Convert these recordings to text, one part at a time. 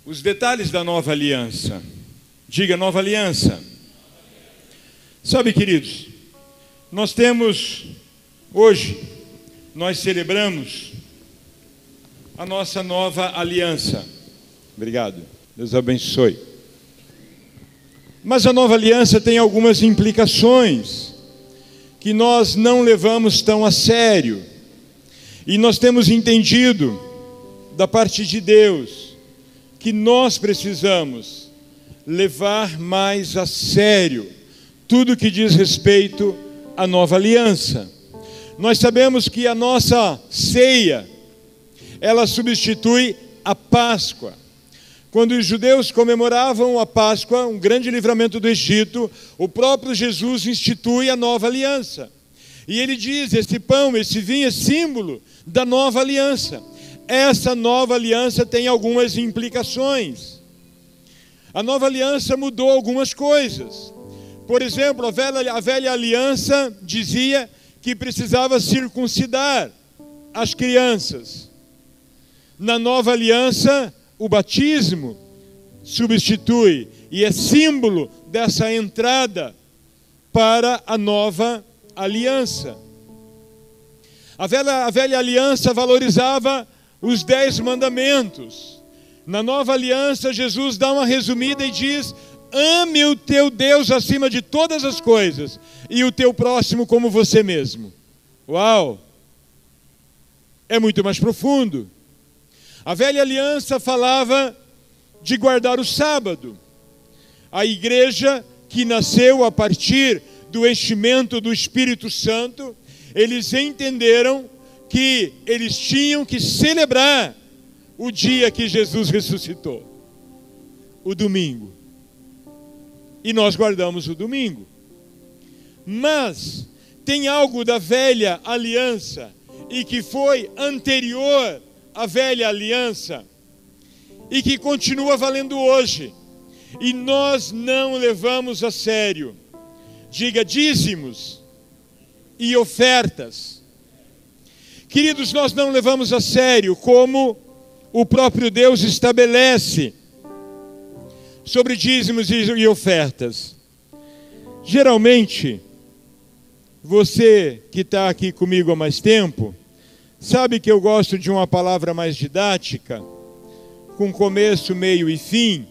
Os detalhes da nova aliança. Diga, nova aliança. Sabe, queridos, hoje, nós celebramos a nossa nova aliança. Obrigado, Deus abençoe. Mas a nova aliança tem algumas implicações que nós não levamos tão a sério. E nós temos entendido da parte de Deus que nós precisamos levar mais a sério tudo que diz respeito à nova aliança. Nós sabemos que a nossa ceia, ela substitui a Páscoa. Quando os judeus comemoravam a Páscoa, um grande livramento do Egito, o próprio Jesus institui a nova aliança. E ele diz, esse pão, esse vinho é símbolo da nova aliança. Essa nova aliança tem algumas implicações. A nova aliança mudou algumas coisas. Por exemplo, a velha aliança dizia que precisava circuncidar as crianças. Na nova aliança, o batismo substitui e é símbolo dessa entrada para a nova aliança. A velha aliança valorizava os 10 mandamentos. Na nova aliança, Jesus dá uma resumida e diz: ame o teu Deus acima de todas as coisas e o teu próximo como você mesmo. Uau! É muito mais profundo. A velha aliança falava de guardar o sábado. A igreja que nasceu a partir do enchimento do Espírito Santo, eles entenderam que eles tinham que celebrar o dia que Jesus ressuscitou, o domingo. E nós guardamos o domingo. Mas tem algo da velha aliança e que foi anterior à velha aliança e que continua valendo hoje. E nós não levamos a sério. Diga, dízimos e ofertas. Queridos, nós não levamos a sério como o próprio Deus estabelece sobre dízimos e ofertas. Geralmente, você que está aqui comigo há mais tempo, sabe que eu gosto de uma palavra mais didática, com começo, meio e fim.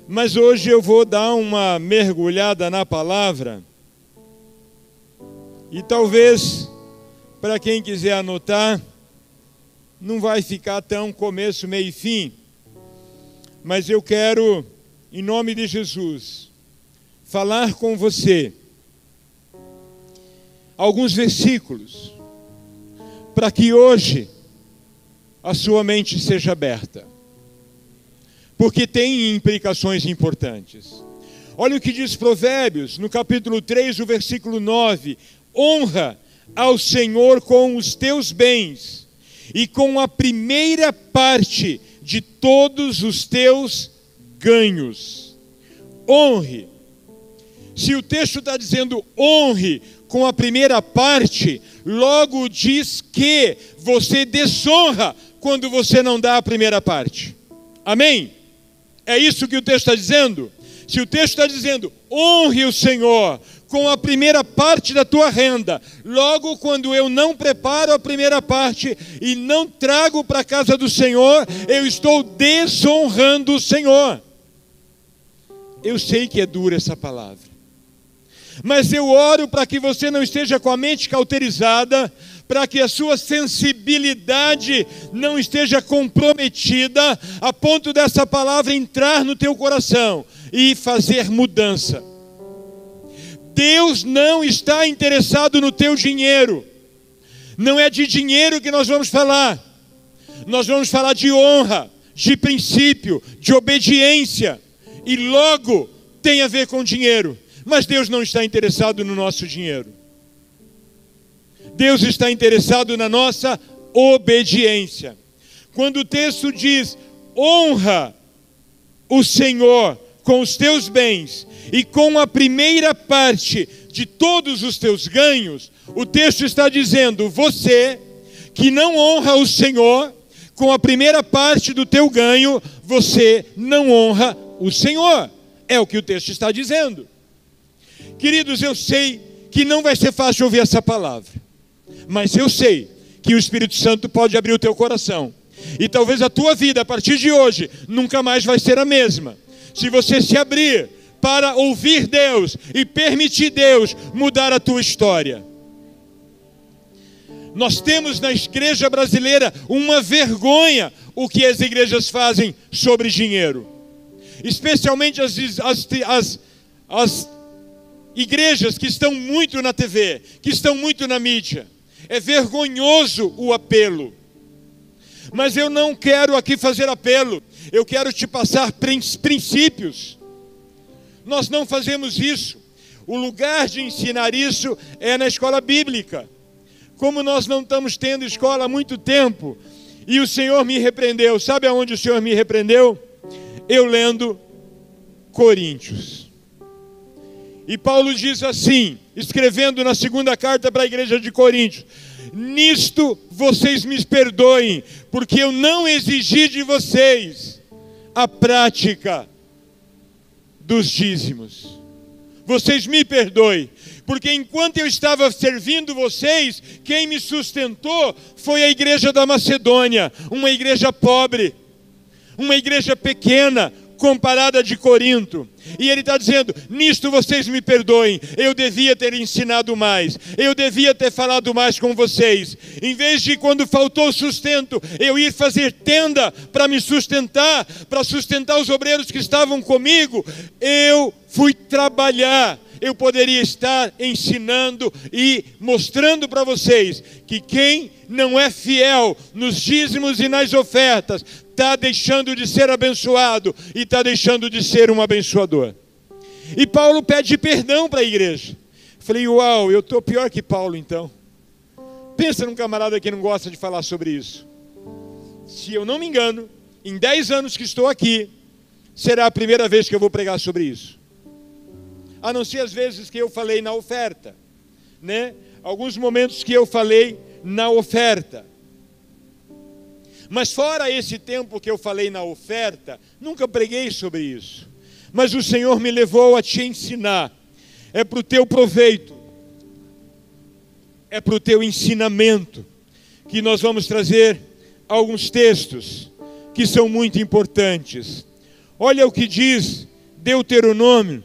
Mas hoje eu vou dar uma mergulhada na palavra. E talvez, para quem quiser anotar, não vai ficar tão começo, meio e fim. Mas eu quero, em nome de Jesus, falar com você alguns versículos, para que hoje a sua mente seja aberta. Porque tem implicações importantes. Olha o que diz Provérbios, no capítulo 3, o versículo 9. Honra ao Senhor com os teus bens e com a primeira parte de todos os teus ganhos. Honre. Se o texto está dizendo honre com a primeira parte, logo diz que você desonra quando você não dá a primeira parte. Amém? É isso que o texto está dizendo? Se o texto está dizendo honre o Senhor com a primeira parte da tua renda, logo quando eu não preparo a primeira parte e não trago para a casa do Senhor, eu estou desonrando o Senhor. Eu sei que é dura essa palavra, mas eu oro para que você não esteja com a mente cauterizada, para que a sua sensibilidade não esteja comprometida, a ponto dessa palavra entrar no teu coração e fazer mudança. Deus não está interessado no teu dinheiro. Não é de dinheiro que nós vamos falar. Nós vamos falar de honra, de princípio, de obediência. E logo tem a ver com dinheiro. Mas Deus não está interessado no nosso dinheiro. Deus está interessado na nossa obediência. Quando o texto diz, honra o Senhor com os teus bens e com a primeira parte de todos os teus ganhos, o texto está dizendo, você que não honra o Senhor com a primeira parte do teu ganho, você não honra o Senhor. É o que o texto está dizendo. Queridos, eu sei que não vai ser fácil ouvir essa palavra, mas eu sei que o Espírito Santo pode abrir o teu coração. E talvez a tua vida, a partir de hoje, nunca mais vai ser a mesma. Se você se abrir para ouvir Deus e permitir Deus mudar a tua história. Nós temos na igreja brasileira uma vergonha o que as igrejas fazem sobre dinheiro. Especialmente as igrejas que estão muito na TV, que estão muito na mídia. É vergonhoso o apelo. Mas eu não quero aqui fazer apelo. Eu quero te passar princípios. Nós não fazemos isso. O lugar de ensinar isso é na escola bíblica. Como nós não estamos tendo escola há muito tempo, e o Senhor me repreendeu. Sabe aonde o Senhor me repreendeu? Eu lendo Coríntios. E Paulo diz assim, escrevendo na segunda carta para a igreja de Coríntios: nisto vocês me perdoem, porque eu não exigi de vocês a prática dos dízimos. Vocês me perdoem, porque enquanto eu estava servindo vocês, quem me sustentou foi a igreja da Macedônia, uma igreja pobre, uma igreja pequena, comparada de Corinto. E ele está dizendo, nisto vocês me perdoem, eu devia ter ensinado mais, eu devia ter falado mais com vocês, em vez de quando faltou sustento, eu ir fazer tenda para me sustentar, para sustentar os obreiros que estavam comigo, eu fui trabalhar. Eu poderia estar ensinando e mostrando para vocês que quem não é fiel nos dízimos e nas ofertas está deixando de ser abençoado e está deixando de ser um abençoador. E Paulo pede perdão para a igreja. Falei, uau, eu estou pior que Paulo então. Pensa num camarada que não gosta de falar sobre isso. Se eu não me engano, em 10 anos que estou aqui, será a primeira vez que eu vou pregar sobre isso. A não ser as vezes que eu falei na oferta, né? Alguns momentos que eu falei na oferta. Mas fora esse tempo que eu falei na oferta, nunca preguei sobre isso. Mas o Senhor me levou a te ensinar. É para o teu proveito. É para o teu ensinamento. Que nós vamos trazer alguns textos que são muito importantes. Olha o que diz Deuteronômio.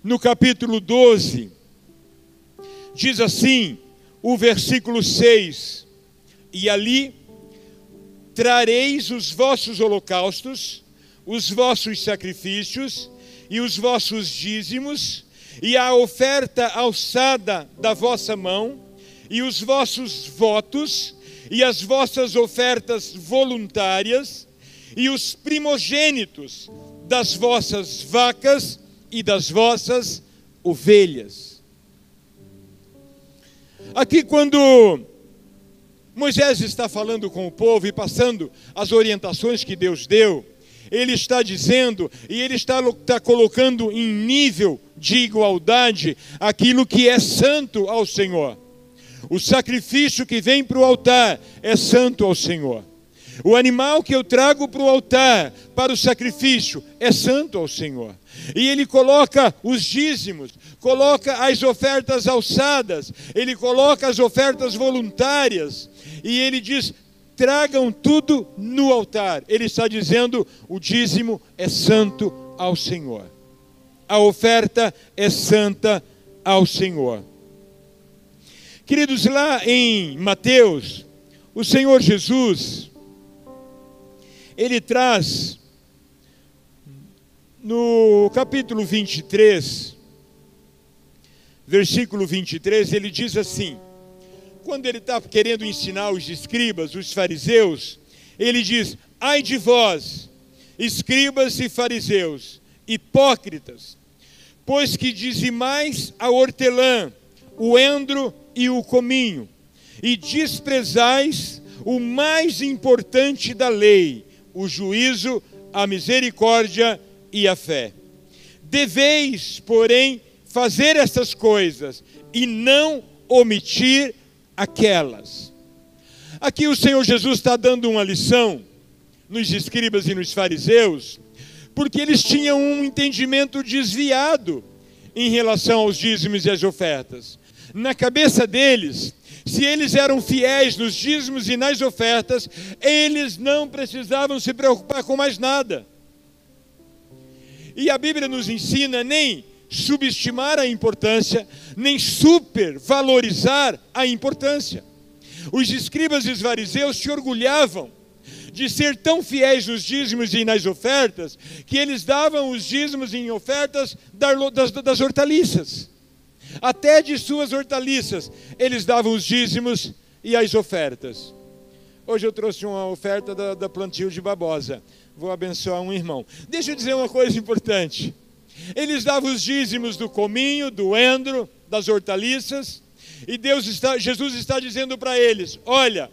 No capítulo 12, diz assim, o versículo 6, e ali trareis os vossos holocaustos, os vossos sacrifícios e os vossos dízimos, e a oferta alçada da vossa mão, e os vossos votos, e as vossas ofertas voluntárias, e os primogênitos das vossas vacas, e das vossas ovelhas. Aqui quando Moisés está falando com o povo e passando as orientações que Deus deu, ele está dizendo e ele está colocando em nível de igualdade aquilo que é santo ao Senhor. O sacrifício que vem para o altar é santo ao Senhor. O animal que eu trago para o altar, para o sacrifício, é santo ao Senhor. E ele coloca os dízimos, coloca as ofertas alçadas, ele coloca as ofertas voluntárias. E ele diz, tragam tudo no altar. Ele está dizendo, o dízimo é santo ao Senhor. A oferta é santa ao Senhor. Queridos, lá em Mateus, o Senhor Jesus, ele traz, no capítulo 23, versículo 23, ele diz assim, quando ele está querendo ensinar os escribas, os fariseus, ele diz, ai de vós, escribas e fariseus, hipócritas, pois que dizimais a hortelã, o endro e o cominho, e desprezais o mais importante da lei, o juízo, a misericórdia e a fé. Deveis, porém, fazer essas coisas e não omitir aquelas. Aqui o Senhor Jesus está dando uma lição nos escribas e nos fariseus, porque eles tinham um entendimento desviado em relação aos dízimos e às ofertas. Na cabeça deles, se eles eram fiéis nos dízimos e nas ofertas, eles não precisavam se preocupar com mais nada. E a Bíblia nos ensina nem subestimar a importância, nem supervalorizar a importância. Os escribas e os fariseus se orgulhavam de ser tão fiéis nos dízimos e nas ofertas, que eles davam os dízimos em ofertas das hortaliças. Até de suas hortaliças, eles davam os dízimos e as ofertas. Hoje eu trouxe uma oferta da plantio de babosa. Vou abençoar um irmão. Deixa eu dizer uma coisa importante. Eles davam os dízimos do cominho, do endro, das hortaliças, e Jesus está dizendo para eles: olha,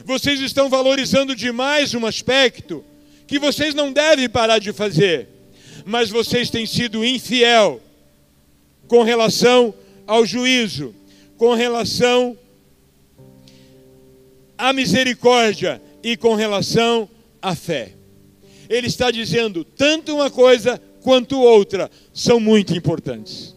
vocês estão valorizando demais um aspecto que vocês não devem parar de fazer, mas vocês têm sido infiel com relação ao juízo, com relação à misericórdia e com relação à fé. Ele está dizendo, tanto uma coisa quanto outra são muito importantes.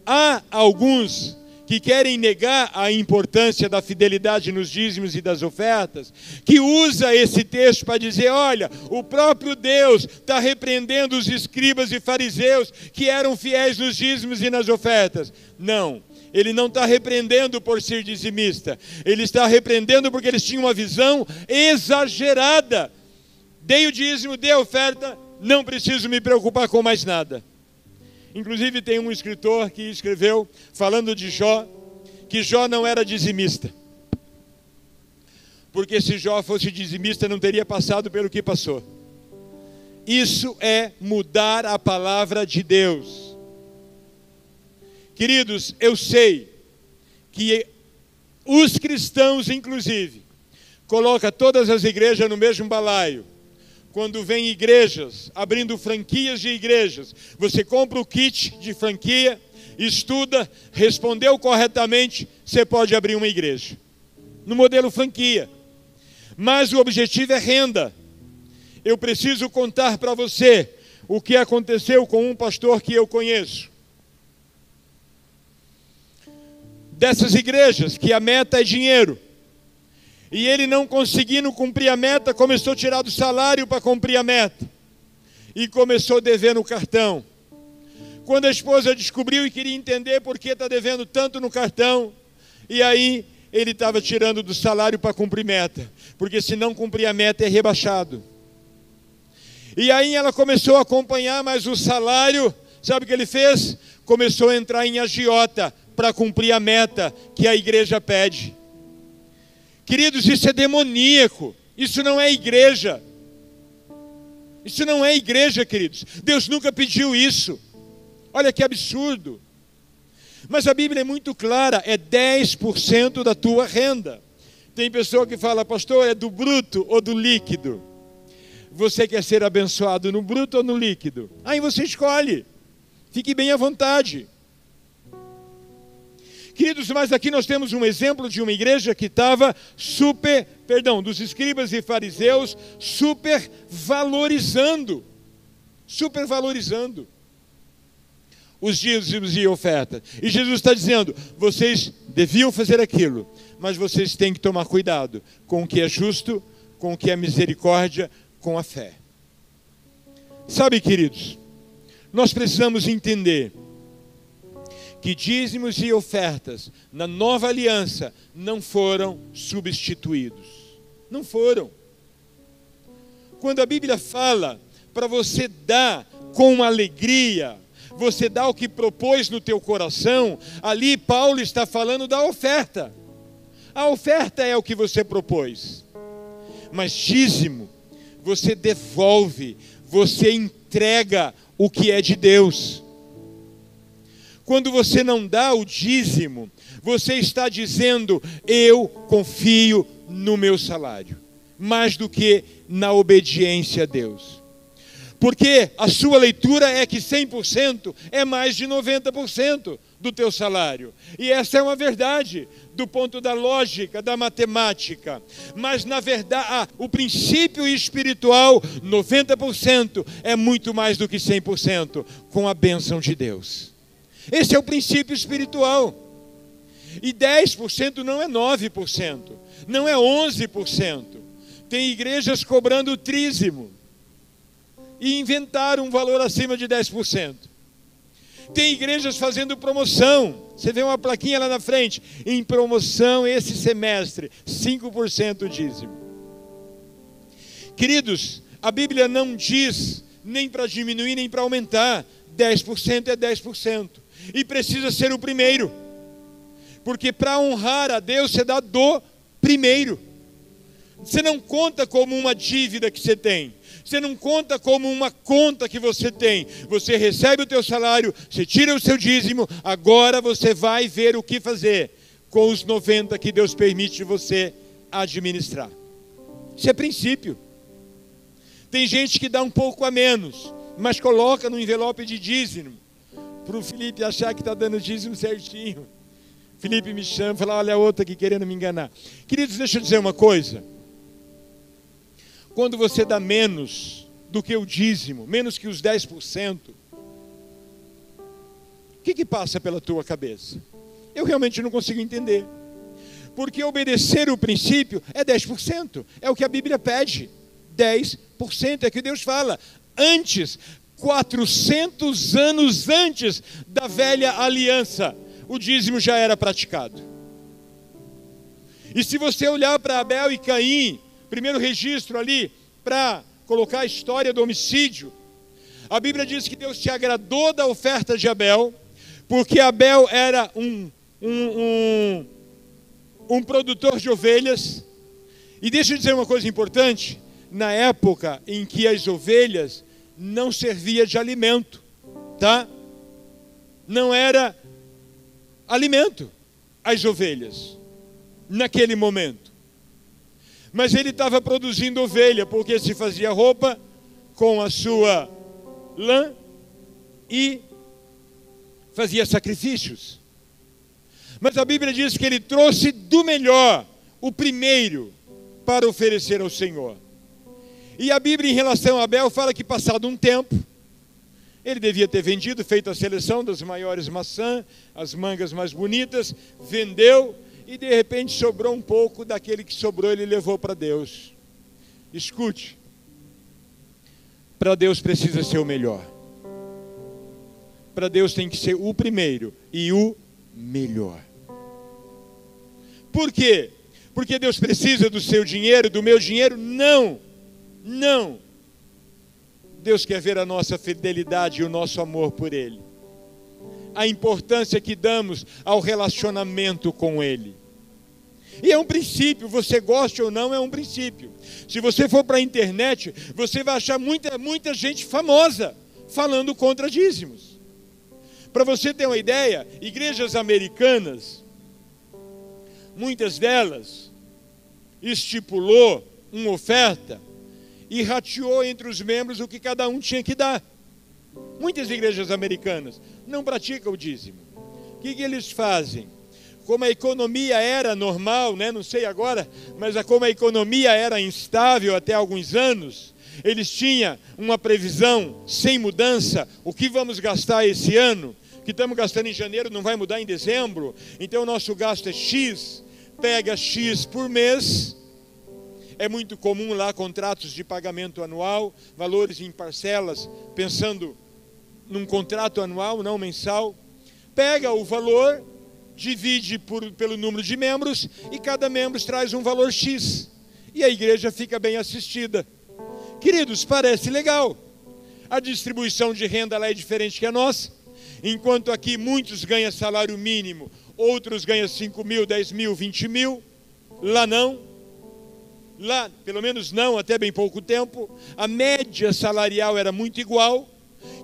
Há alguns que querem negar a importância da fidelidade nos dízimos e das ofertas, que usa esse texto para dizer, olha, o próprio Deus está repreendendo os escribas e fariseus que eram fiéis nos dízimos e nas ofertas. Não, ele não está repreendendo por ser dizimista, ele está repreendendo porque eles tinham uma visão exagerada. Dei o dízimo, dei a oferta, não preciso me preocupar com mais nada. Inclusive tem um escritor que escreveu, falando de Jó, que Jó não era dizimista. Porque se Jó fosse dizimista, não teria passado pelo que passou. Isso é mudar a palavra de Deus. Queridos, eu sei que os cristãos, inclusive, colocam todas as igrejas no mesmo balaio. Quando vem igrejas, abrindo franquias de igrejas, você compra o kit de franquia, estuda, respondeu corretamente, você pode abrir uma igreja. No modelo franquia. Mas o objetivo é renda. Eu preciso contar para você o que aconteceu com um pastor que eu conheço. Dessas igrejas, que a meta é dinheiro. E ele, não conseguindo cumprir a meta, começou a tirar do salário para cumprir a meta. E começou a dever no cartão. Quando a esposa descobriu e queria entender por que está devendo tanto no cartão, e aí ele estava tirando do salário para cumprir meta. Porque se não cumprir a meta é rebaixado. E aí ela começou a acompanhar, mas o salário, sabe o que ele fez? Começou a entrar em agiota para cumprir a meta que a igreja pede. Queridos, isso é demoníaco, isso não é igreja. Isso não é igreja, queridos. Deus nunca pediu isso. Olha que absurdo. Mas a Bíblia é muito clara, é 10% da tua renda. Tem pessoa que fala, pastor, é do bruto ou do líquido? Você quer ser abençoado no bruto ou no líquido? Aí você escolhe. Fique bem à vontade. Queridos, mas aqui nós temos um exemplo de uma igreja que estava dos escribas e fariseus supervalorizando os dízimos e ofertas. E Jesus está dizendo, vocês deviam fazer aquilo, mas vocês têm que tomar cuidado com o que é justo, com o que é misericórdia, com a fé. Sabe, queridos, nós precisamos entender que dízimos e ofertas na nova aliança não foram substituídos. Não foram. Quando a Bíblia fala para você dar com alegria, você dá o que propôs no teu coração, ali Paulo está falando da oferta. A oferta é o que você propôs. Mas dízimo, você devolve, você entrega o que é de Deus. Quando você não dá o dízimo, você está dizendo, eu confio no meu salário, mais do que na obediência a Deus. Porque a sua leitura é que 100% é mais de 90%. do teu salário. E essa é uma verdade do ponto da lógica, da matemática. Mas na verdade, o princípio espiritual, 90% é muito mais do que 100%, com a bênção de Deus. Esse é o princípio espiritual. E 10% não é 9%, não é 11%. Tem igrejas cobrando trízimo e inventaram um valor acima de 10%. Tem igrejas fazendo promoção. Você vê uma plaquinha lá na frente, em promoção esse semestre, 5% dízimo. Queridos, a Bíblia não diz nem para diminuir nem para aumentar. 10% é 10%. E precisa ser o primeiro. Porque para honrar a Deus, você dá do primeiro. Você não conta como uma dívida que você tem. Você não conta como uma conta que você tem. Você recebe o teu salário, você tira o seu dízimo, agora você vai ver o que fazer com os 90 que Deus permite você administrar. Isso é princípio. Tem gente que dá um pouco a menos, mas coloca no envelope de dízimo, para o Felipe achar que está dando dízimo certinho. Felipe me chama e fala, olha a outra aqui querendo me enganar. Queridos, deixa eu dizer uma coisa. Quando você dá menos do que o dízimo, menos que os 10%, o que passa pela tua cabeça? Eu realmente não consigo entender. Porque obedecer o princípio é 10%. É o que a Bíblia pede. 10% é o que Deus fala. Antes, 400 anos antes da velha aliança, o dízimo já era praticado. E se você olhar para Abel e Caim, primeiro registro ali, para colocar a história do homicídio, a Bíblia diz que Deus se agradou da oferta de Abel, porque Abel era um produtor de ovelhas. E deixa eu dizer uma coisa importante, na época em que as ovelhas não serviam de alimento, tá? Não era alimento as ovelhas, naquele momento. Mas ele estava produzindo ovelha, porque se fazia roupa com a sua lã e fazia sacrifícios. Mas a Bíblia diz que ele trouxe do melhor, o primeiro, para oferecer ao Senhor. E a Bíblia, em relação a Abel, fala que passado um tempo, ele devia ter vendido, feito a seleção das maiores maçãs, as mangas mais bonitas, vendeu, e de repente sobrou um pouco daquele que sobrou, ele levou para Deus. Escute, para Deus precisa ser o melhor. Para Deus tem que ser o primeiro e o melhor. Por quê? Porque Deus precisa do seu dinheiro, do meu dinheiro? Não, não. Deus quer ver a nossa fidelidade e o nosso amor por Ele. A importância que damos ao relacionamento com Ele. E é um princípio, você goste ou não, é um princípio. Se você for para a internet, você vai achar muita gente famosa falando contra dízimos. Para você ter uma ideia, igrejas americanas, muitas delas, estipulou uma oferta e rateou entre os membros o que cada um tinha que dar. Muitas igrejas americanas não praticam o dízimo. O que eles fazem? Como a economia era normal, né? Não sei agora, mas como a economia era instável até alguns anos, eles tinham uma previsão sem mudança. O que vamos gastar esse ano? O que estamos gastando em janeiro não vai mudar em dezembro. Então o nosso gasto é X, pega X por mês. É muito comum lá contratos de pagamento anual, valores em parcelas, pensando num contrato anual, não mensal. Pega o valor, divide pelo número de membros e cada membro traz um valor X. E a igreja fica bem assistida. Queridos, parece legal. A distribuição de renda lá é diferente que a nossa. Enquanto aqui muitos ganham salário mínimo, outros ganham 5 mil, 10 mil, 20 mil. Lá não. Lá, pelo menos não, até bem pouco tempo, a média salarial era muito igual.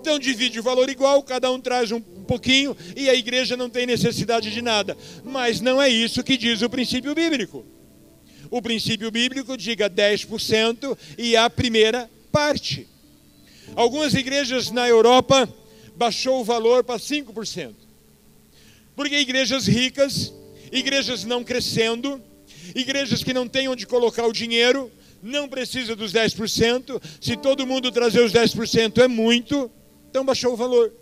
Então divide o valor igual, cada um traz um pouquinho e a igreja não tem necessidade de nada. Mas não é isso que diz o princípio bíblico. O princípio bíblico diga 10% e a primeira parte. Algumas igrejas na Europa baixou o valor para 5%. Porque igrejas ricas, igrejas não crescendo, igrejas que não têm onde colocar o dinheiro, não precisa dos 10%. Se todo mundo trazer os 10% é muito, então baixou o valor.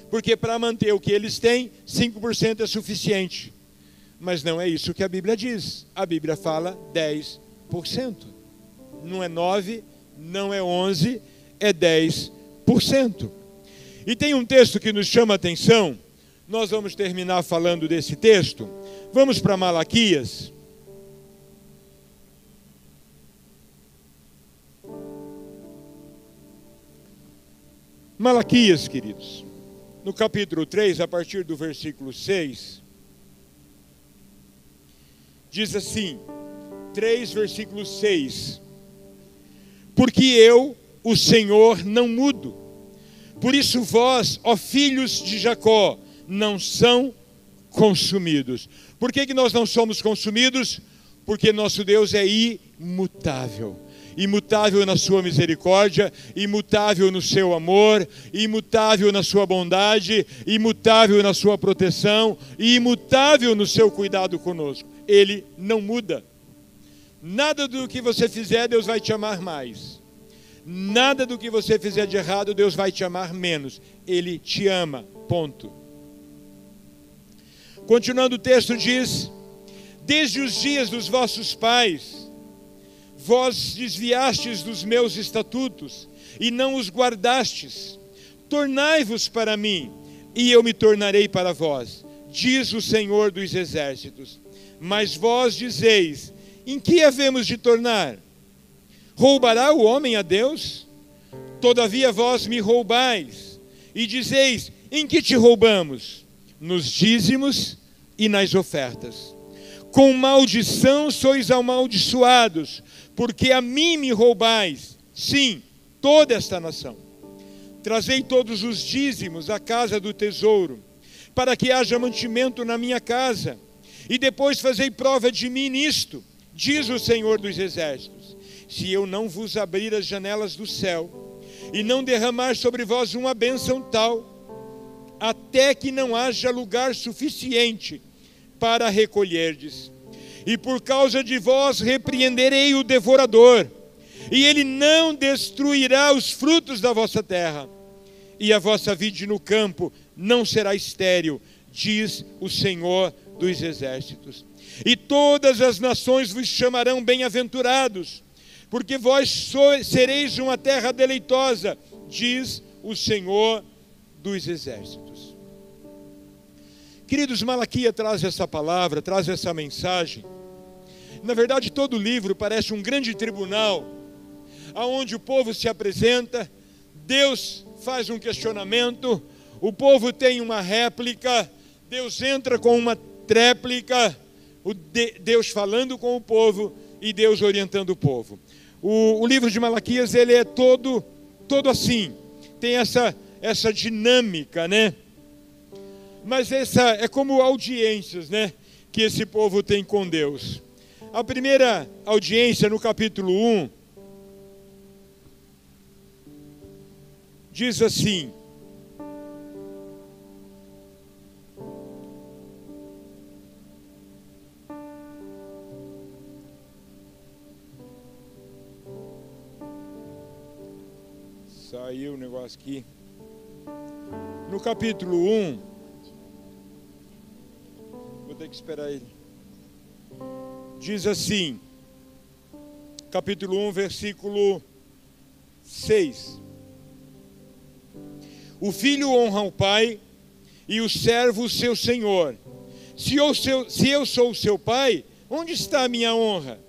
Porque para manter o que eles têm, 5% é suficiente. Mas não é isso que a Bíblia diz. A Bíblia fala 10%. Não é 9%, não é 11%, é 10%. E tem um texto que nos chama a atenção. Nós vamos terminar falando desse texto. Vamos para Malaquias. Malaquias, queridos. No capítulo 3, a partir do versículo 6, diz assim, 3, versículo 6, porque eu, o Senhor, não mudo, por isso vós, ó filhos de Jacó, não são consumidos. Por que nós não somos consumidos? Porque nosso Deus é imutável. Imutável na sua misericórdia, imutável no seu amor, imutável na sua bondade, imutável na sua proteção, imutável no seu cuidado conosco. Ele não muda. Nada do que você fizer, Deus vai te amar mais. Nada do que você fizer de errado, Deus vai te amar menos. Ele te ama, ponto. Continuando o texto diz, desde os dias dos vossos pais, vós desviastes dos meus estatutos e não os guardastes. Tornai-vos para mim, e eu me tornarei para vós, diz o Senhor dos exércitos. Mas vós dizeis, em que havemos de tornar? Roubará o homem a Deus? Todavia vós me roubais, e dizeis, em que te roubamos? Nos dízimos e nas ofertas. Com maldição sois amaldiçoados, porque a mim me roubais, sim, toda esta nação. Trazei todos os dízimos à casa do tesouro, para que haja mantimento na minha casa, e depois fazei prova de mim nisto, diz o Senhor dos exércitos, se eu não vos abrir as janelas do céu, e não derramar sobre vós uma bênção tal, até que não haja lugar suficiente para recolherdes. E por causa de vós repreenderei o devorador, e ele não destruirá os frutos da vossa terra, e a vossa vide no campo não será estéril, diz o Senhor dos exércitos. E todas as nações vos chamarão bem-aventurados, porque vós sereis uma terra deleitosa, diz o Senhor dos exércitos. Queridos, Malaquias traz essa palavra, traz essa mensagem. Na verdade, todo o livro parece um grande tribunal, onde o povo se apresenta, Deus faz um questionamento, o povo tem uma réplica, Deus entra com uma tréplica, Deus falando com o povo e Deus orientando o povo. O livro de Malaquias, ele é todo assim, tem essa dinâmica, né? Mas essa é como audiências, né, que esse povo tem com Deus. A primeira audiência, no capítulo 1, diz assim, saiu o negócio aqui. No capítulo 1, vou ter que esperar ele. Diz assim, capítulo 1, versículo 6. O filho honra o pai e o servo o seu senhor. Se eu sou o seu pai, onde está a minha honra?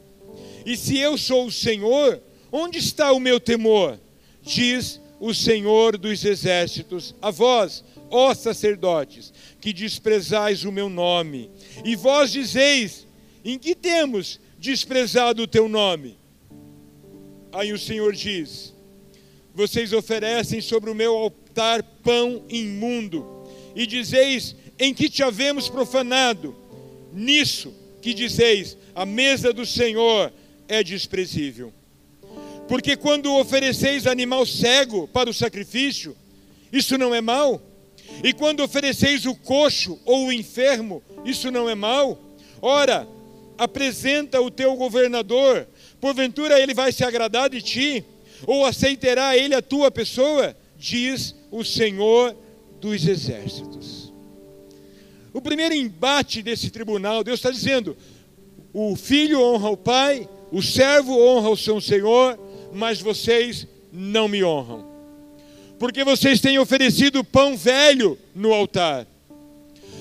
E se eu sou o Senhor, onde está o meu temor? Diz o Senhor dos exércitos, a vós, ó sacerdotes, que desprezais o meu nome. E vós dizeis, em que temos desprezado o teu nome? Aí o Senhor diz, vocês oferecem sobre o meu altar pão imundo, e dizeis, em que te havemos profanado? Nisso que dizeis, a mesa do Senhor é desprezível. Porque quando ofereceis animal cego para o sacrifício, isso não é mal? E quando ofereceis o coxo ou o enfermo, isso não é mal? Ora, apresenta o teu governador, porventura ele vai se agradar de ti? Ou aceitará ele a tua pessoa? Diz o Senhor dos Exércitos. O primeiro embate desse tribunal, Deus está dizendo, o filho honra o pai, o servo honra o seu senhor, mas vocês não me honram. Porque vocês têm oferecido pão velho no altar.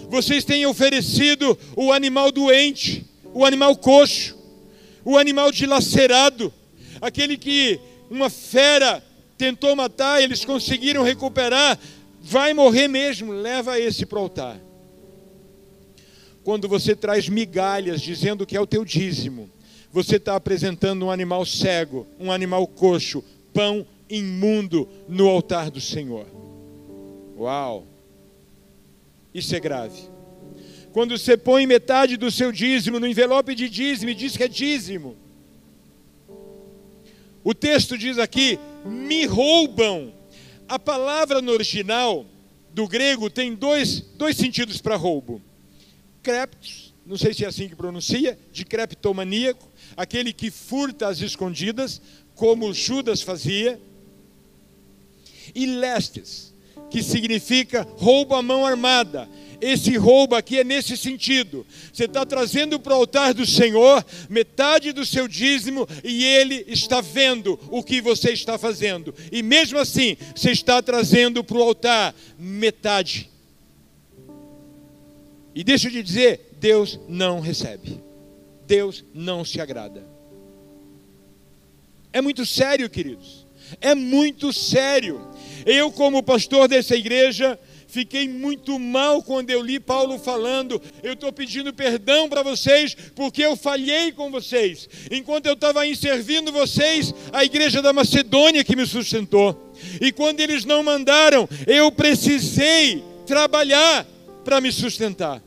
Vocês têm oferecido o animal doente, o animal coxo, o animal dilacerado, aquele que uma fera tentou matar, eles conseguiram recuperar, vai morrer mesmo, leva esse para o altar. Quando você traz migalhas dizendo que é o teu dízimo, você está apresentando um animal cego, um animal coxo, pão imundo no altar do Senhor. Uau! Isso é grave. Quando você põe metade do seu dízimo no envelope de dízimo e diz que é dízimo, o texto diz aqui, me roubam. A palavra no original do grego tem dois sentidos para roubo. Creptos, não sei se é assim que pronuncia, de creptomaníaco, aquele que furta às escondidas, como Judas fazia. E lestes, que significa roubo à mão armada. Esse roubo aqui é nesse sentido. Você está trazendo para o altar do Senhor metade do seu dízimo e Ele está vendo o que você está fazendo. E mesmo assim, você está trazendo para o altar metade. E deixa eu te dizer, Deus não recebe. Deus não se agrada. É muito sério, queridos. É muito sério. Eu, como pastor dessa igreja, fiquei muito mal quando eu li Paulo falando, eu estou pedindo perdão para vocês, porque eu falhei com vocês. Enquanto eu estava aí servindo vocês, a igreja da Macedônia que me sustentou. E quando eles não mandaram, eu precisei trabalhar para me sustentar.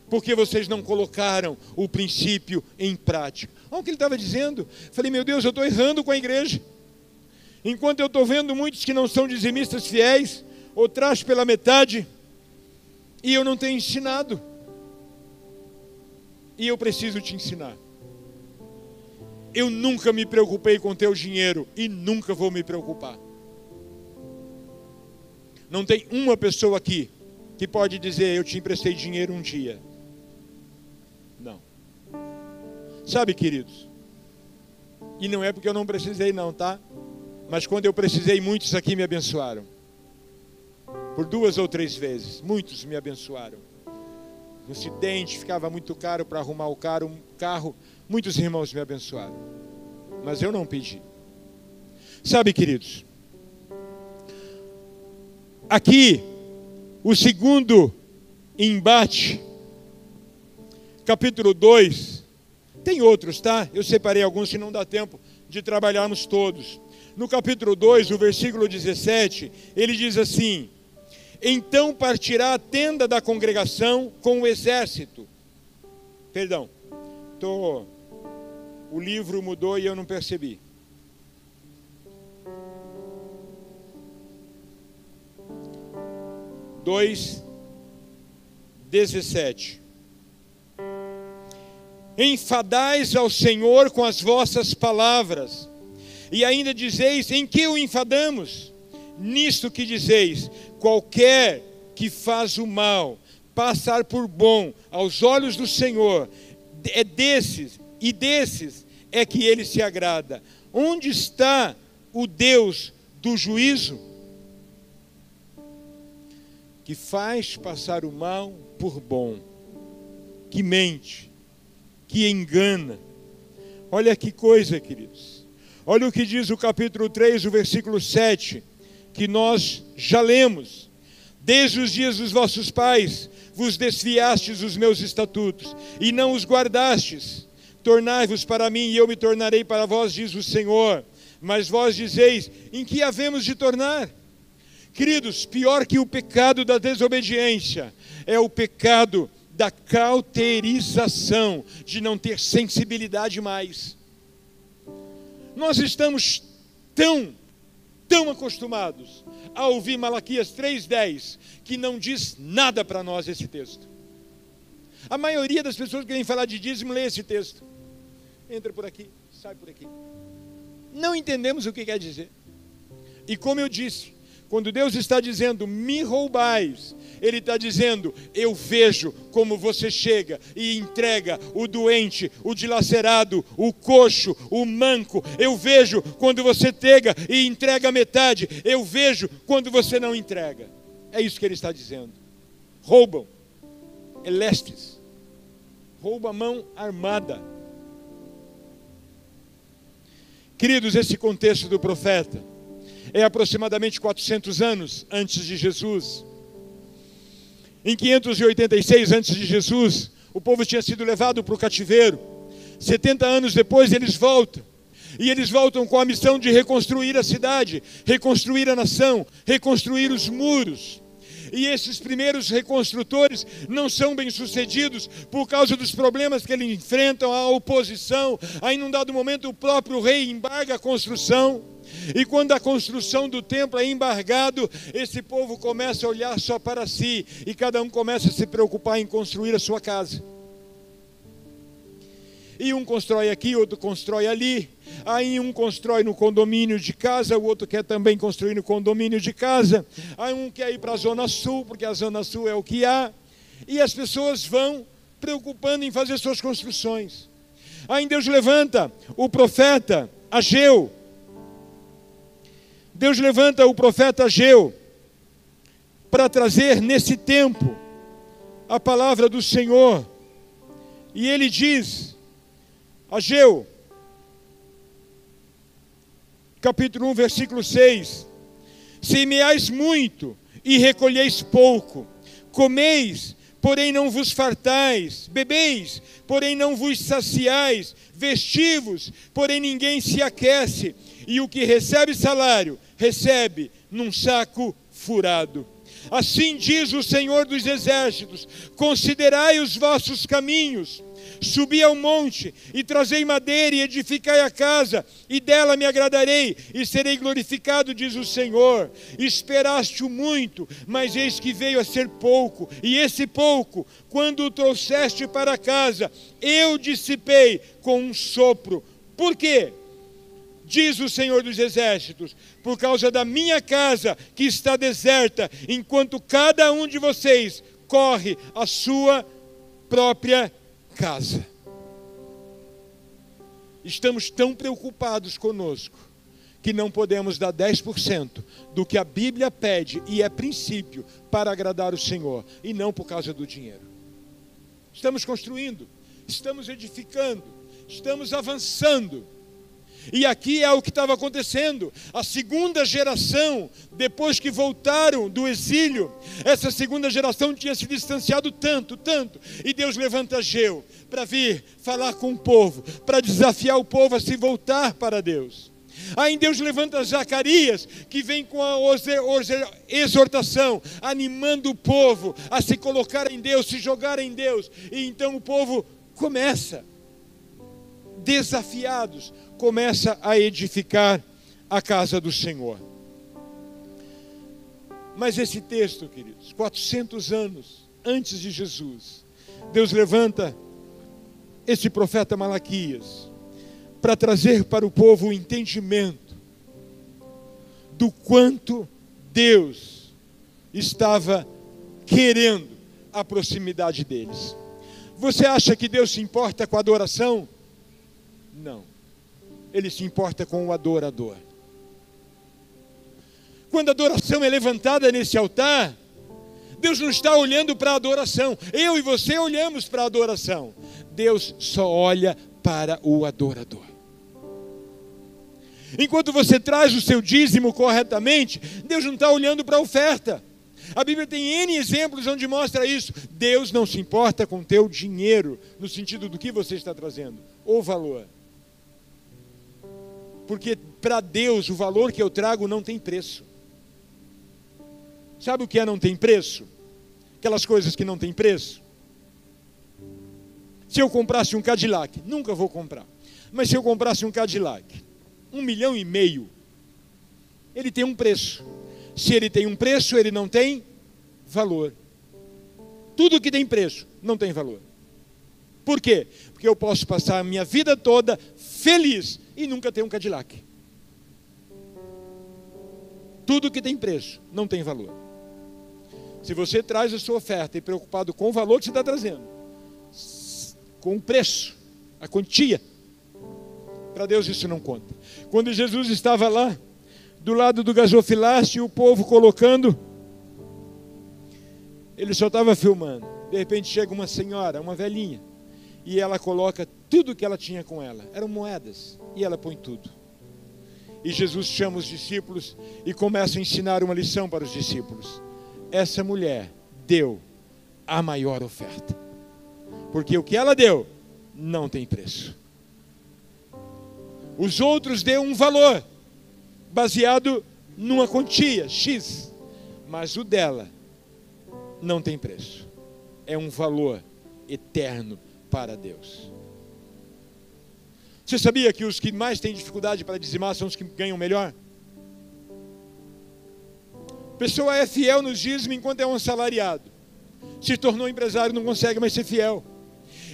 Porque vocês não colocaram o princípio em prática. Olha o que ele estava dizendo. Falei, meu Deus, eu estou errando com a igreja. Enquanto eu estou vendo muitos que não são dizimistas fiéis, ou traz pela metade, e eu não tenho ensinado. E eu preciso te ensinar. Eu nunca me preocupei com teu dinheiro, e nunca vou me preocupar. Não tem uma pessoa aqui que pode dizer, eu te emprestei dinheiro um dia. Não. Sabe, queridos, e não é porque eu não precisei não, tá? Mas quando eu precisei, muitos aqui me abençoaram. Por 2 ou 3 vezes, muitos me abençoaram. No acidente, ficava muito caro para arrumar o carro, muitos irmãos me abençoaram. Mas eu não pedi. Sabe, queridos, aqui, o segundo embate, capítulo 2, tem outros, tá? Eu separei alguns que não dá tempo de trabalharmos todos. No capítulo 2, o versículo 17, ele diz assim, então partirá a tenda da congregação com o exército. Perdão, o livro mudou e eu não percebi. Dois, 17. Enfadais ao Senhor com as vossas palavras, e ainda dizeis, em que o enfadamos? Nisto que dizeis, qualquer que faz o mal, passar por bom aos olhos do Senhor, desses é que ele se agrada. Onde está o Deus do juízo? Que faz passar o mal por bom, que mente, que engana. Olha que coisa, queridos. Olha o que diz o capítulo 3, o versículo 7, que nós já lemos. Desde os dias dos vossos pais, vos desviastes dos meus estatutos, e não os guardastes. Tornai-vos para mim, e eu me tornarei para vós, diz o Senhor. Mas vós dizeis, em que havemos de tornar? Queridos, pior que o pecado da desobediência, é o pecado da cauterização, de não ter sensibilidade mais. Nós estamos tão tão acostumados a ouvir Malaquias 3:10, que não diz nada para nós esse texto. A maioria das pessoas que querem falar de dízimo lê esse texto. Entra por aqui, sai por aqui. Não entendemos o que quer dizer. E como eu disse, quando Deus está dizendo, me roubais, Ele está dizendo, eu vejo como você chega e entrega o doente, o dilacerado, o coxo, o manco. Eu vejo quando você pega e entrega metade. Eu vejo quando você não entrega. É isso que Ele está dizendo. Roubam, elestes, rouba a mão armada. Queridos, esse contexto do profeta é aproximadamente 400 anos antes de Jesus. Em 586 antes de Jesus, o povo tinha sido levado para o cativeiro. 70 anos depois eles voltam. E eles voltam com a missão de reconstruir a cidade, reconstruir a nação, reconstruir os muros. E esses primeiros reconstrutores não são bem-sucedidos por causa dos problemas que eles enfrentam, a oposição. Aí, num dado momento, o próprio rei embarga a construção. E quando a construção do templo é embargado, esse povo começa a olhar só para si. E cada um começa a se preocupar em construir a sua casa. E um constrói aqui, outro constrói ali. Aí um constrói no condomínio de casa, o outro quer também construir no condomínio de casa. Aí um quer ir para a Zona Sul, porque a Zona Sul é o que há. E as pessoas vão preocupando em fazer suas construções. Aí Deus levanta o profeta Ageu. Deus levanta o profeta Ageu para trazer nesse tempo a palavra do Senhor. E ele diz, Ageu, capítulo 1, versículo 6, semeais muito e recolheis pouco, comeis, porém não vos fartais, bebeis, porém não vos saciais, vestivos, porém ninguém se aquece, e o que recebe salário, recebe num saco furado. Assim diz o Senhor dos Exércitos, considerai os vossos caminhos, subi ao monte e trazei madeira e edificai a casa, e dela me agradarei e serei glorificado, diz o Senhor. Esperaste muito, mas eis que veio a ser pouco, e esse pouco, quando o trouxeste para casa, eu dissipei com um sopro. Por quê? Diz o Senhor dos Exércitos, por causa da minha casa que está deserta, enquanto cada um de vocês corre a sua própria casa. Estamos tão preocupados conosco que não podemos dar 10% do que a Bíblia pede e é princípio para agradar o Senhor, e não por causa do dinheiro. Estamos construindo, estamos edificando, estamos avançando. E aqui é o que estava acontecendo. A segunda geração, depois que voltaram do exílio, essa segunda geração tinha se distanciado tanto. E Deus levanta Ageu para vir falar com o povo, para desafiar o povo a se voltar para Deus. Aí Deus levanta Zacarias, que vem com a exortação, animando o povo a se colocar em Deus, se jogar em Deus. E então o povo começa, desafiados, começa a edificar a casa do Senhor. Mas esse texto, queridos, 400 anos antes de Jesus, Deus levanta esse profeta Malaquias para trazer para o povo o entendimento do quanto Deus estava querendo a proximidade deles. Você acha que Deus se importa com a adoração? Não. Ele se importa com o adorador. Quando a adoração é levantada nesse altar, Deus não está olhando para a adoração. Eu e você olhamos para a adoração. Deus só olha para o adorador. Enquanto você traz o seu dízimo corretamente, Deus não está olhando para a oferta. A Bíblia tem N exemplos onde mostra isso. Deus não se importa com o teu dinheiro, no sentido do que você está trazendo, ou valor. Porque para Deus o valor que eu trago não tem preço. Sabe o que é não tem preço? Aquelas coisas que não tem preço. Se eu comprasse um Cadillac, nunca vou comprar, mas se eu comprasse um Cadillac, 1,5 milhão, ele tem um preço. Se ele tem um preço, ele não tem valor. Tudo que tem preço não tem valor. Por quê? Porque eu posso passar a minha vida toda feliz e nunca ter um Cadillac. Tudo que tem preço não tem valor. Se você traz a sua oferta e preocupado com o valor que você está trazendo, com o preço, a quantia, para Deus isso não conta. Quando Jesus estava lá, do lado do gasofilácio, o povo colocando, ele só estava filmando. De repente chega uma senhora, uma velhinha, e ela coloca tudo que ela tinha com ela. Eram moedas, e ela põe tudo. E Jesus chama os discípulos e começa a ensinar uma lição para os discípulos. Essa mulher deu a maior oferta, porque o que ela deu não tem preço. Os outros deu um valor baseado numa quantia X, mas o dela não tem preço. É um valor eterno para Deus. Você sabia que os que mais têm dificuldade para dizimar são os que ganham melhor? A pessoa é fiel nos dízimos enquanto é um assalariado. Se tornou empresário, não consegue mais ser fiel.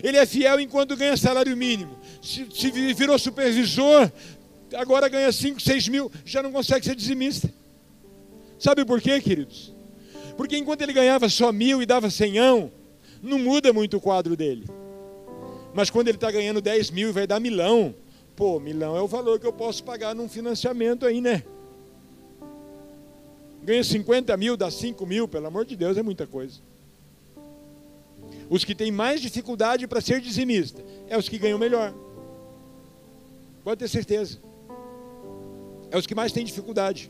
Ele é fiel enquanto ganha salário mínimo. Se virou supervisor, agora ganha 5, 6 mil, já não consegue ser dizimista. Sabe por quê, queridos? Porque enquanto ele ganhava só 1.000 e dava 100, não muda muito o quadro dele. Mas quando ele está ganhando 10 mil e vai dar 1.000, pô, 1.000 é o valor que eu posso pagar num financiamento aí, né? Ganha 50 mil, dá 5 mil, pelo amor de Deus, é muita coisa. Os que têm mais dificuldade para ser dizimista é os que ganham melhor. Pode ter certeza. É os que mais têm dificuldade.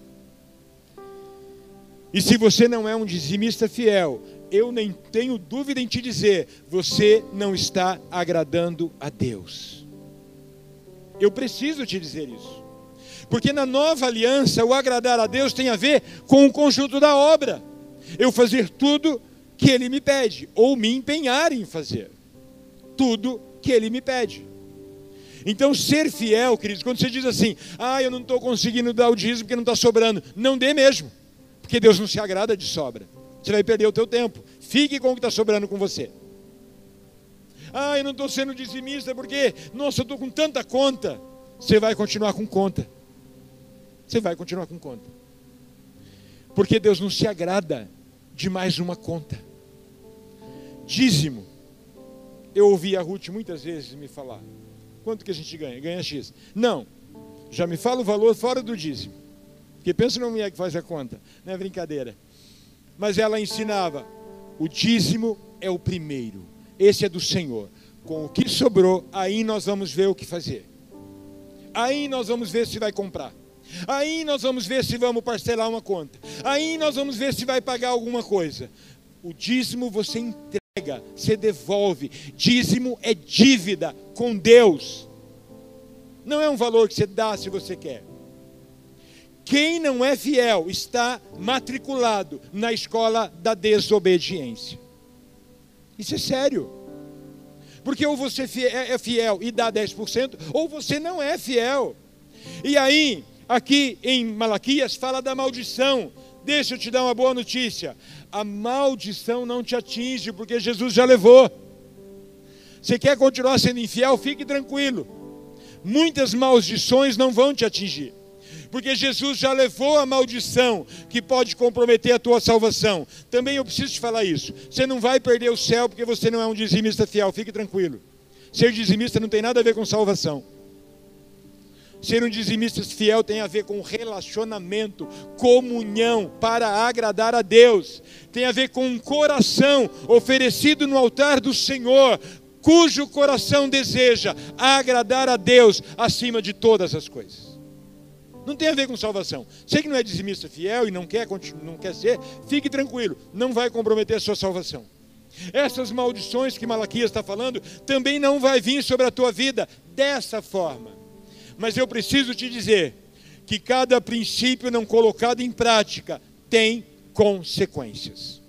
E se você não é um dizimista fiel, eu nem tenho dúvida em te dizer, você não está agradando a Deus. Eu preciso te dizer isso. Porque na nova aliança, o agradar a Deus tem a ver com o conjunto da obra. Eu fazer tudo que Ele me pede, ou me empenhar em fazer tudo que Ele me pede. Então ser fiel, queridos, quando você diz assim, eu não estou conseguindo dar o dízimo porque não está sobrando, não dê mesmo, porque Deus não se agrada de sobra. Você vai perder o teu tempo. Fique com o que está sobrando com você. Eu não estou sendo dizimista porque, nossa, eu estou com tanta conta. Você vai continuar com conta. Você vai continuar com conta. Porque Deus não se agrada de mais uma conta. Dízimo. Eu ouvi a Ruth muitas vezes me falar. Quanto que a gente ganha? Ganha X. Não. Já me fala o valor fora do dízimo. Porque pensa numa mulher que faz a conta. Não é brincadeira. Mas ela ensinava, o dízimo é o primeiro, esse é do Senhor. Com o que sobrou, aí nós vamos ver o que fazer. Aí nós vamos ver se vai comprar. Aí nós vamos ver se vamos parcelar uma conta. Aí nós vamos ver se vai pagar alguma coisa. O dízimo você entrega, você devolve. Dízimo é dívida com Deus. Não é um valor que você dá se você quer. Quem não é fiel está matriculado na escola da desobediência. Isso é sério. Porque ou você é fiel e dá 10%, ou você não é fiel. E aí, aqui em Malaquias, fala da maldição. Deixa eu te dar uma boa notícia. A maldição não te atinge, porque Jesus já levou. Você quer continuar sendo infiel? Fique tranquilo. Muitas maldições não vão te atingir. Porque Jesus já levou a maldição que pode comprometer a tua salvação. Também eu preciso te falar isso. Você não vai perder o céu porque você não é um dizimista fiel. Fique tranquilo. Ser dizimista não tem nada a ver com salvação. Ser um dizimista fiel tem a ver com relacionamento, comunhão, para agradar a Deus. Tem a ver com um coração oferecido no altar do Senhor, cujo coração deseja agradar a Deus acima de todas as coisas. Não tem a ver com salvação. Você que não é dizimista fiel e não quer ser, fique tranquilo, não vai comprometer a sua salvação. Essas maldições que Malaquias está falando, também não vai vir sobre a tua vida dessa forma. Mas eu preciso te dizer, que cada princípio não colocado em prática, tem consequências.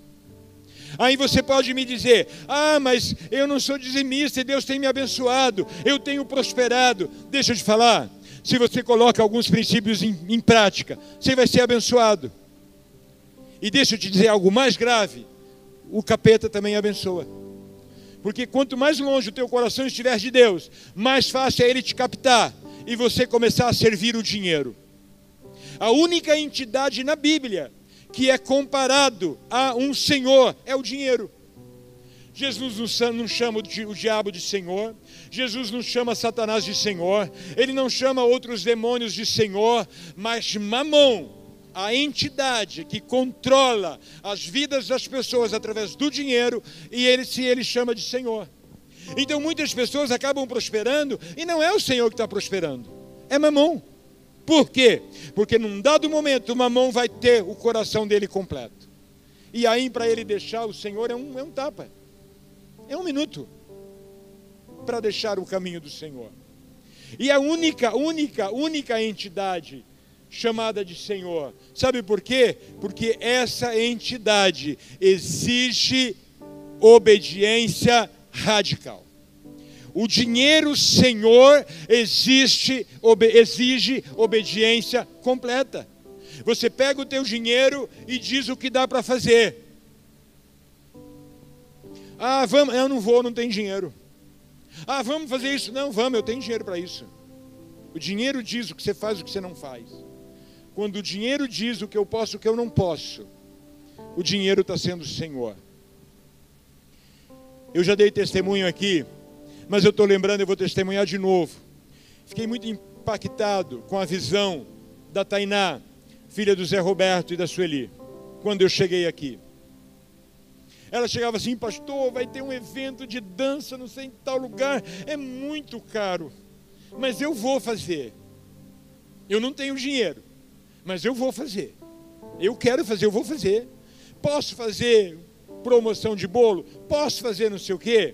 Aí você pode me dizer, mas eu não sou dizimista e Deus tem me abençoado, eu tenho prosperado. Deixa eu te falar, se você coloca alguns princípios em prática, você vai ser abençoado. E deixa eu te dizer algo mais grave, o capeta também abençoa. Porque quanto mais longe o teu coração estiver de Deus, mais fácil é ele te captar e você começar a servir o dinheiro. A única entidade na Bíblia que é comparado a um senhor é o dinheiro. Jesus não chama o diabo de Senhor, Jesus não chama Satanás de Senhor, Ele não chama outros demônios de Senhor, mas Mamon, a entidade que controla as vidas das pessoas através do dinheiro, e ele chama de Senhor. Então muitas pessoas acabam prosperando, e não é o Senhor que está prosperando, é Mamon. Por quê? Porque num dado momento o Mamon vai ter o coração dele completo, e aí para ele deixar o Senhor é um tapa. É 1 minuto para deixar o caminho do Senhor. E a única entidade chamada de Senhor, sabe por quê? Porque essa entidade exige obediência radical. O dinheiro Senhor exige obediência completa. Você pega o teu dinheiro e diz o que dá para fazer. Ah, vamos, eu não vou, não tenho dinheiro. Ah, vamos fazer isso. Não, vamos, eu tenho dinheiro para isso. O dinheiro diz o que você faz e o que você não faz. Quando o dinheiro diz o que eu posso e o que eu não posso, o dinheiro está sendo o Senhor. Eu já dei testemunho aqui, mas eu estou lembrando, eu vou testemunhar de novo. Fiquei muito impactado com a visão da Tainá, filha do Zé Roberto e da Sueli, quando eu cheguei aqui. Ela chegava assim: pastor, vai ter um evento de dança, não sei em tal lugar, é muito caro, mas eu vou fazer. Eu não tenho dinheiro, mas eu vou fazer. Eu quero fazer, eu vou fazer. Posso fazer promoção de bolo? Posso fazer não sei o quê?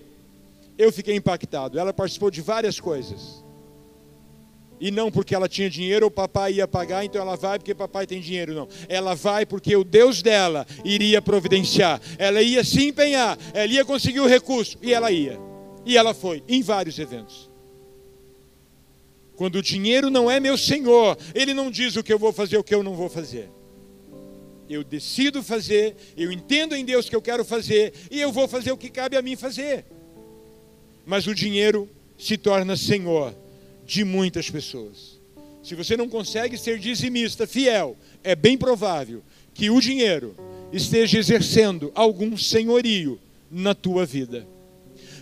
Eu fiquei impactado. Ela participou de várias coisas. E não porque ela tinha dinheiro ou papai ia pagar, então ela vai porque papai tem dinheiro, não. Ela vai porque o Deus dela iria providenciar. Ela ia se empenhar, ela ia conseguir o recurso, e ela ia. E ela foi em vários eventos. Quando o dinheiro não é meu Senhor, Ele não diz o que eu vou fazer, o que eu não vou fazer. Eu decido fazer, eu entendo em Deus que eu quero fazer, e eu vou fazer o que cabe a mim fazer. Mas o dinheiro se torna Senhor de muitas pessoas. Se você não consegue ser dizimista fiel, é bem provável que o dinheiro esteja exercendo algum senhorio na tua vida.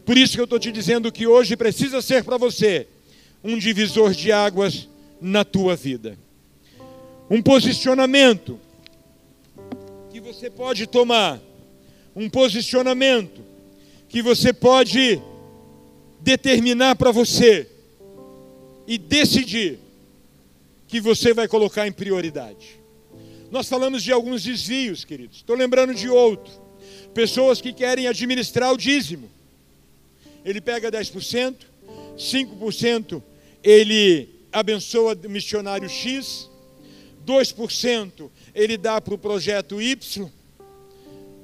Por isso que eu estou te dizendo que hoje precisa ser para você um divisor de águas na tua vida. Um posicionamento que você pode tomar, um posicionamento que você pode determinar para você e decidir que você vai colocar em prioridade. Nós falamos de alguns desvios, queridos. Estou lembrando de outro. Pessoas que querem administrar o dízimo. Ele pega 10%, 5% ele abençoa o missionário X, 2% ele dá para o projeto Y,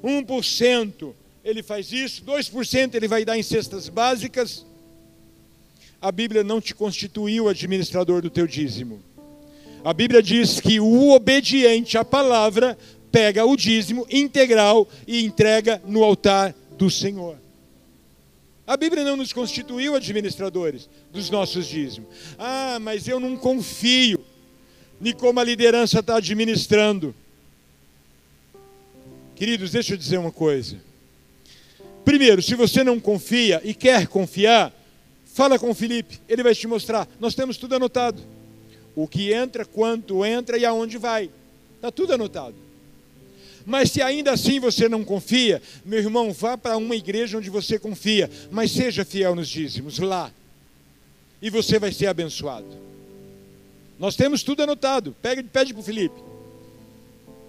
1% ele faz isso, 2% ele vai dar em cestas básicas. A Bíblia não te constituiu administrador do teu dízimo. A Bíblia diz que o obediente à palavra pega o dízimo integral e entrega no altar do Senhor. A Bíblia não nos constituiu administradores dos nossos dízimos. Ah, mas eu não confio em como a liderança está administrando. Queridos, deixa eu dizer uma coisa. Primeiro, se você não confia e quer confiar, fala com o Felipe, ele vai te mostrar. Nós temos tudo anotado. O que entra, quanto entra e aonde vai. Está tudo anotado. Mas se ainda assim você não confia, meu irmão, vá para uma igreja onde você confia, mas seja fiel nos dízimos, lá. E você vai ser abençoado. Nós temos tudo anotado. Pede para o Felipe.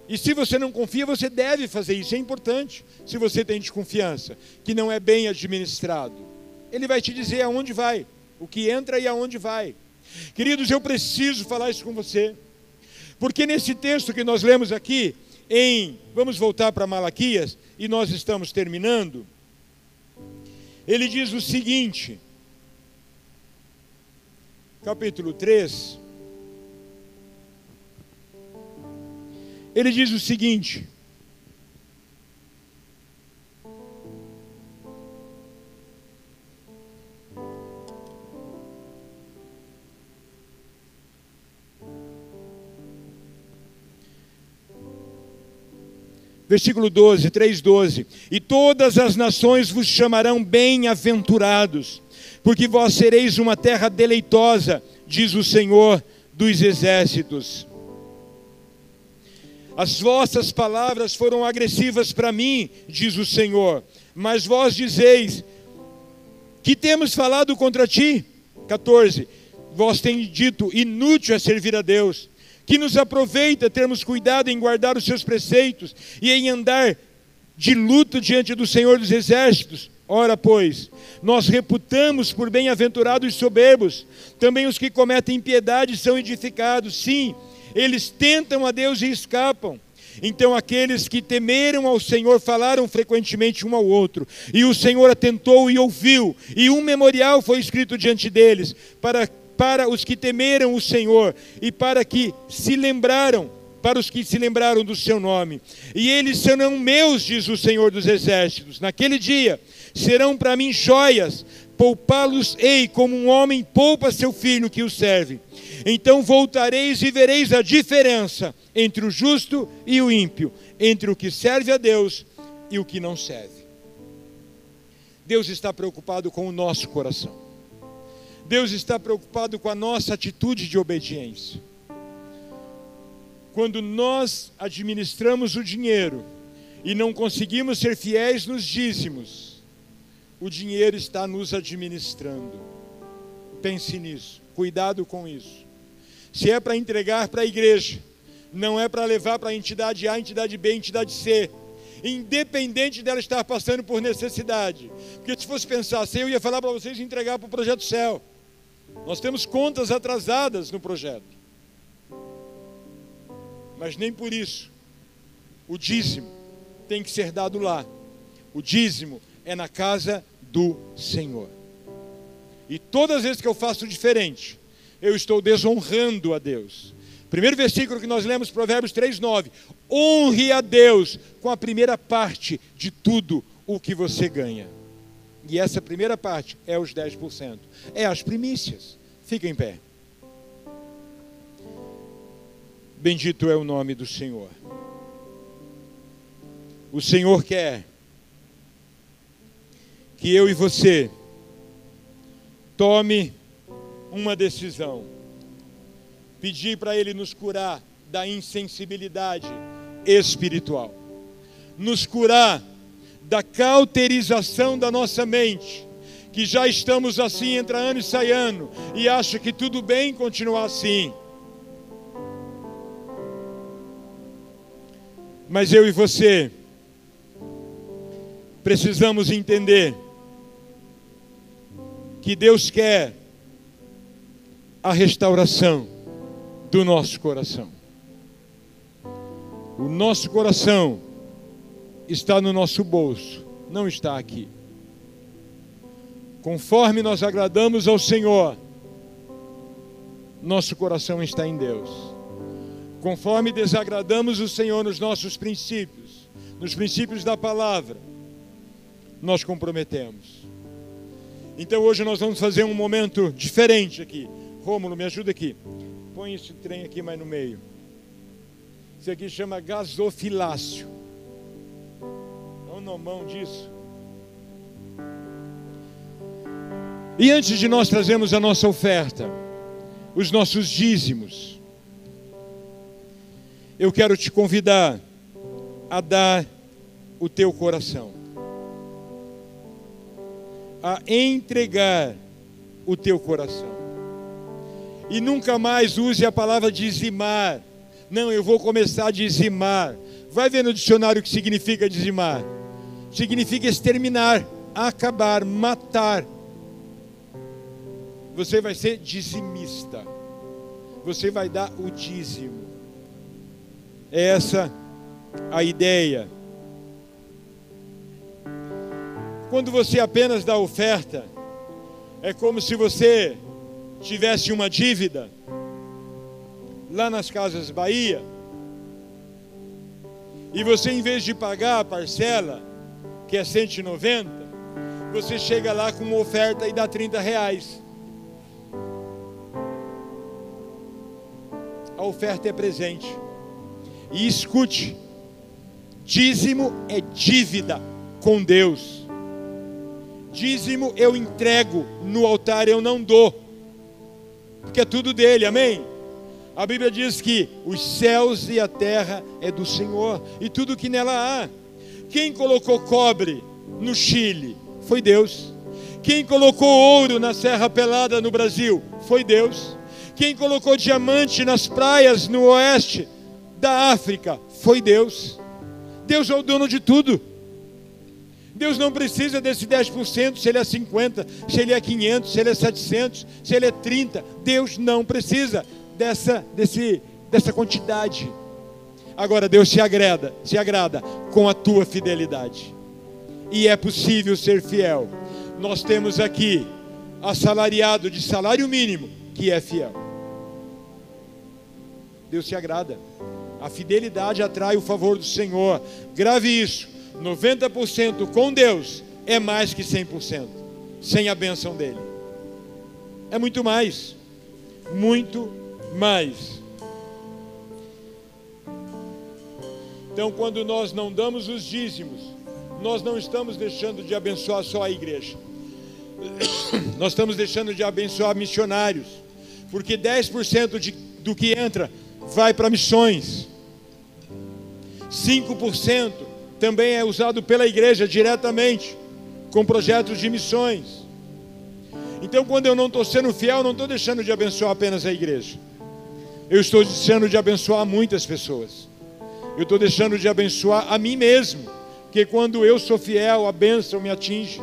E se você não confia, você deve fazer isso. É importante. Se você tem desconfiança, que não é bem administrado, ele vai te dizer aonde vai, o que entra e aonde vai. Queridos, eu preciso falar isso com você, porque nesse texto que nós lemos aqui, vamos voltar para Malaquias, e nós estamos terminando, ele diz o seguinte, capítulo 3, ele diz o seguinte: versículo 12, 3:12: e todas as nações vos chamarão bem-aventurados, porque vós sereis uma terra deleitosa, diz o Senhor dos exércitos. As vossas palavras foram agressivas para mim, diz o Senhor, mas vós dizeis: que temos falado contra ti? 14: vós tendes dito: inútil é servir a Deus. Que nos aproveita termos cuidado em guardar os seus preceitos e em andar de luto diante do Senhor dos exércitos? Ora, pois, nós reputamos por bem-aventurados os soberbos, também os que cometem impiedade são edificados. Sim, eles tentam a Deus e escapam. Então aqueles que temeram ao Senhor falaram frequentemente um ao outro, e o Senhor atentou e ouviu, e um memorial foi escrito diante deles, para os que temeram o Senhor, e para os que se lembraram do seu nome. E eles serão meus, diz o Senhor dos exércitos. Naquele dia serão para mim joias, poupá-los-ei como um homem poupa seu filho que o serve. Então voltareis e vereis a diferença entre o justo e o ímpio, entre o que serve a Deus e o que não serve. Deus está preocupado com o nosso coração. Deus está preocupado com a nossa atitude de obediência. Quando nós administramos o dinheiro e não conseguimos ser fiéis nos dízimos, o dinheiro está nos administrando. Pense nisso, cuidado com isso. Se é para entregar para a igreja, não é para levar para a entidade A, entidade B, entidade C, independente dela estar passando por necessidade. Porque se fosse pensar assim, eu ia falar para vocês entregar para o Projeto Céu. Nós temos contas atrasadas no projeto. Mas nem por isso o dízimo tem que ser dado lá. O dízimo é na casa do Senhor. E todas as vezes que eu faço diferente, eu estou desonrando a Deus. Primeiro versículo que nós lemos, Provérbios 3:9: honre a Deus com a primeira parte de tudo o que você ganha. E essa primeira parte é os 10%. É as primícias. Fica em pé. Bendito é o nome do Senhor. O Senhor quer que eu e você tome uma decisão. Pedir para Ele nos curar da insensibilidade espiritual. Nos curar da cauterização da nossa mente, que já estamos assim, entra ano e sai ano, e acha que tudo bem continuar assim. Mas eu e você precisamos entender que Deus quer a restauração do nosso coração. O nosso coração está no nosso bolso, não está aqui. Conforme nós agradamos ao Senhor, nosso coração está em Deus. Conforme desagradamos o Senhor nos nossos princípios, nos princípios da palavra, nós comprometemos. Então hoje nós vamos fazer um momento diferente aqui. Rômulo, me ajuda aqui. Põe esse trem aqui mais no meio. Isso aqui chama gasofilácio. Dá um nomão disso. E antes de nós trazermos a nossa oferta, os nossos dízimos, eu quero te convidar a dar o teu coração, a entregar o teu coração. E nunca mais use a palavra dizimar. Não, eu vou começar a dizimar. Vai ver no dicionário o que significa dizimar. Significa exterminar, acabar, matar. Você vai ser dizimista. Você vai dar o dízimo. É essa a ideia. Quando você apenas dá oferta, é como se você tivesse uma dívida lá nas Casas Bahia e você, em vez de pagar a parcela, que é 190, você chega lá com uma oferta e dá R$30. A oferta é presente. E escute, dízimo é dívida com Deus. Dízimo eu entrego no altar, eu não dou, porque é tudo dele, amém? A Bíblia diz que os céus e a terra é do Senhor, e tudo que nela há. Quem colocou cobre no Chile? Foi Deus. Quem colocou ouro na Serra Pelada no Brasil? Foi Deus. Quem colocou diamante nas praias no oeste da África? Foi Deus. Deus é o dono de tudo. Deus não precisa desse 10%, se ele é 50%, se ele é 500%, se ele é 700%, se ele é 30%. Deus não precisa dessa quantidade. Agora Deus se agrada com a tua fidelidade. E é possível ser fiel. Nós temos aqui assalariado de salário mínimo que é fiel. Deus se agrada. A fidelidade atrai o favor do Senhor. Grave isso. 90% com Deus é mais que 100% sem a bênção dele. É muito mais. Muito mais. Então, quando nós não damos os dízimos, nós não estamos deixando de abençoar só a igreja. Nós estamos deixando de abençoar missionários, porque 10% do que entra vai para missões. 5% também é usado pela igreja diretamente, com projetos de missões. Então, quando eu não estou sendo fiel, não estou deixando de abençoar apenas a igreja. Eu estou deixando de abençoar muitas pessoas. Eu estou deixando de abençoar a mim mesmo, porque quando eu sou fiel, a bênção me atinge.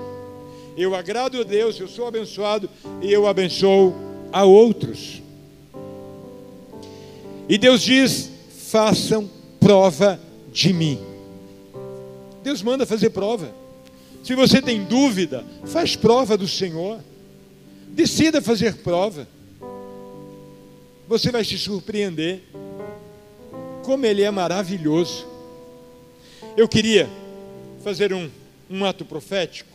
Eu agrado a Deus, eu sou abençoado e eu abençoo a outros. E Deus diz: façam prova de mim. Deus manda fazer prova. Se você tem dúvida, faz prova do Senhor. Decida fazer prova. Você vai se surpreender. Como Ele é maravilhoso. Eu queria fazer um ato profético.